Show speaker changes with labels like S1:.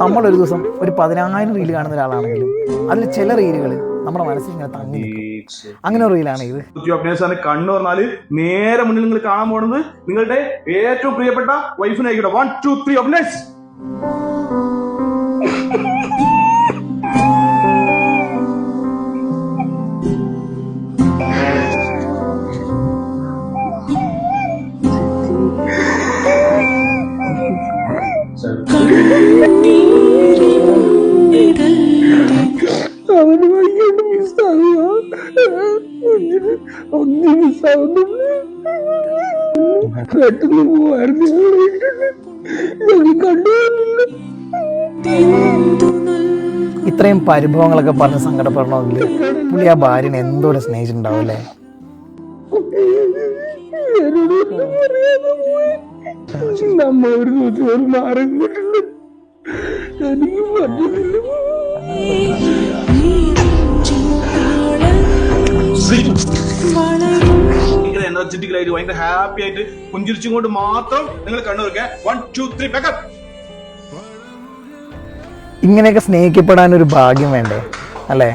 S1: നമ്മളൊരു ദിവസം ഒരു 10,000 റീല് കാണുന്ന ഒരാളാണെങ്കിലും അതിൽ ചില റീലുകൾ നമ്മുടെ മനസ്സിൽ ഇങ്ങനെ തങ്ങി നിൽക്കും. അങ്ങനെ റീലാണ് ഇത്.
S2: കണ്ണു പറഞ്ഞാല് നേരെ മുന്നിൽ നിങ്ങൾ കാണാൻ പോകുന്നത് നിങ്ങളുടെ ഏറ്റവും പ്രിയപ്പെട്ട വൈഫിനെ ആയിക്കോട്ടെ. 1 2 3 അപ്നേസ്.
S3: അവന് വൈകിട്ട് മിസ്സാകുക ഒന്നി മിസ്സാവുന്നുണ്ട്. പെട്ടെന്ന് പോവായിരുന്നു കണ്ടുപോകുന്നില്ല.
S1: ഇത്രയും പരിഭവങ്ങളൊക്കെ പറഞ്ഞ് സങ്കടപ്പെടണമെങ്കിൽ പുള്ളി ആ ഭാര്യനെ എന്തോടെ സ്നേഹിച്ചിട്ടുണ്ടാവും അല്ലേ?
S3: നമ്മ ഒരു ദിവസം മാറിയിട്ടുണ്ട്. എനിക്ക് പറ്റുന്നില്ല.
S2: എനർജറ്റിക്കലായിട്ട് ഭയങ്കര ഹാപ്പി ആയിട്ട് പുഞ്ചിരിച്ചും കൊണ്ട് മാത്രം നിങ്ങൾ കണ്ണു വെക്കുക. 1 2 3 ബാക്കപ്പ്.
S1: ഇങ്ങനെയൊക്കെ സ്നേഹിക്കപ്പെടാൻ ഒരു ഭാഗ്യം വേണ്ടേ അല്ലേ?